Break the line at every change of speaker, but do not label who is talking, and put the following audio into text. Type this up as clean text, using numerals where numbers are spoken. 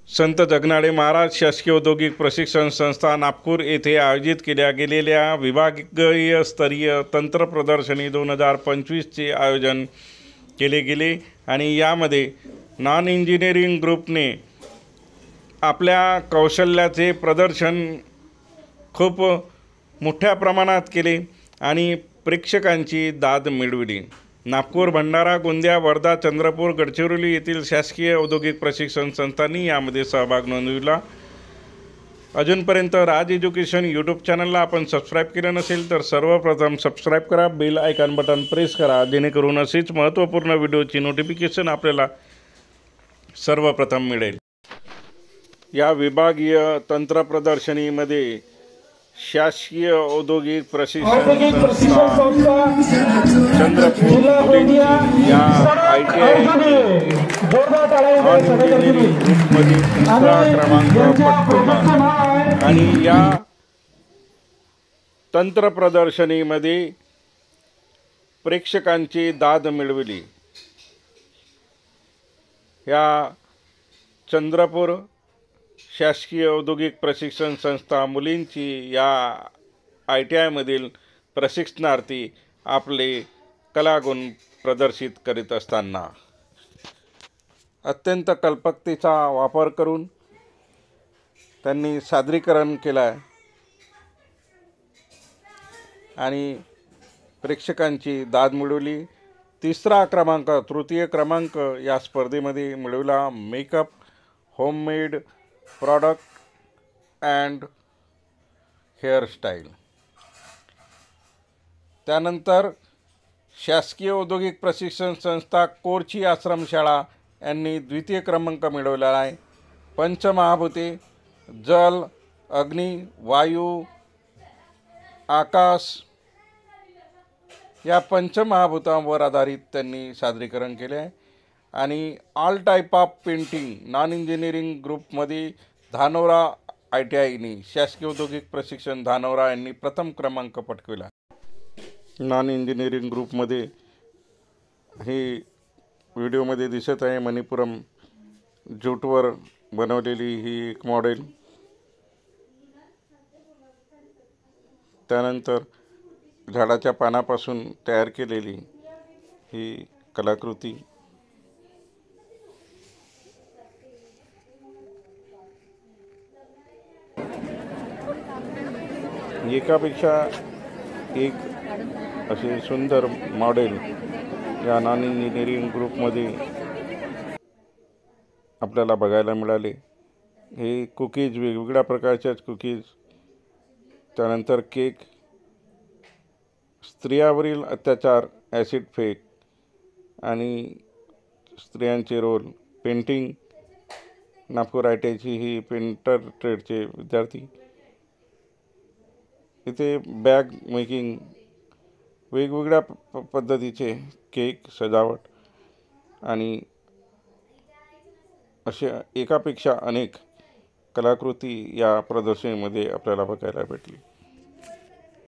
संत जगनाडे महाराज शासकीय औद्योगिक प्रशिक्षण संस्था नागपूर येथे आयोजित केल्या गेलेल्या विभागीय स्तरीय तंत्र प्रदर्शनी 2025चे आयोजन केले गेले आणि यामध्ये नॉन इंजिनिअरिंग ग्रुपने आपल्या कौशल्याचे प्रदर्शन खूप मोठ्या प्रमाणात केले आणि प्रेक्षकांची दाद मिळविली। नागपूर, भंडारा, गोंदिया, वर्धा, चंद्रपूर, गडचिरोली येथील शासकीय औद्योगिक प्रशिक्षण संस्थांनी यामध्ये सहभाग नोंदविला। अजूनपर्यंत राज एज्युकेशन यूट्यूब चॅनलला आपण सबस्क्राईब केलं नसेल तर सर्वप्रथम सबस्क्राईब करा, बेल आयकॉन बटन प्रेस करा, जेणेकरून असेच महत्त्वपूर्ण व्हिडिओची नोटिफिकेशन आपल्याला सर्वप्रथम मिळेल। या विभागीय तंत्र प्रदर्शनीमध्ये शासकीय औद्योगिक प्रशिक्षण संस्था चंद्रपूर मुलींची या ITI नॉन इंजिनिअरिंग ग्रुपमध्ये तिसरा क्रमांक पटकावला आणि या तंत्र प्रदर्शनीमध्ये प्रेक्षकांची दाद मिळविली। या चंद्रपूर शासकीय औद्योगिक प्रशिक्षण संस्था मुलींची या ITI मधील प्रशिक्षणार्थी आपले कलागुण प्रदर्शित करीत असताना अत्यंत कल्पकतेचा वापर करून त्यांनी सादरीकरण केलं आहे आणि प्रेक्षकांची दाद मिळवली। तिसरा क्रमांक, तृतीय क्रमांक या स्पर्धेमध्ये मिळवला makeup, homemade product and hairstyle. त्यानंतर शासकीय औद्योगिक प्रशिक्षण संस्था कोरची आश्रमशाळा यांनी द्वितीय क्रमांक मिळवला आहे। पंचमहाभूते जल, अग्नी, वायू, आकाश या पंचमहाभूतांवर आधारित त्यांनी सादरीकरण केले आहे आणि all type of painting non engineering ग्रुपमध्ये धानोरा ITIनी शासकीय औद्योगिक प्रशिक्षण धानोरा यांनी प्रथम क्रमांक पटकावला। नॉन इंजिनिअरिंग ग्रुपमध्ये हे व्हिडिओमध्ये दिसत आहे मणिपुरम ज्यूटवर बनवलेली ही एक मॉडेल। त्यानंतर झाडाच्या पानापासून तयार केलेली ही कलाकृती। एकापेक्षा एक असे सुंदर मॉडेल या नॉन इंजिनिअरिंग ग्रुपमध्ये आपल्याला बघायला मिळाले। हे कुकीज, वेगवेगळ्या प्रकारच्याच कुकीज, त्यानंतर केक, स्त्रियांवरील अत्याचार, ॲसिड फेक आणि स्त्रियांचे रोल, पेंटिंग। नागपूर ITIची ही पेंटर ट्रेडचे विद्यार्थी। इथे बॅग मेकिंग, वेगवेगळ्या पद्धतीचे केक, सजावट आणि अशा एकापेक्षा अनेक कलाकृती या प्रदर्शनीमध्ये आपल्याला बघायला भेटली।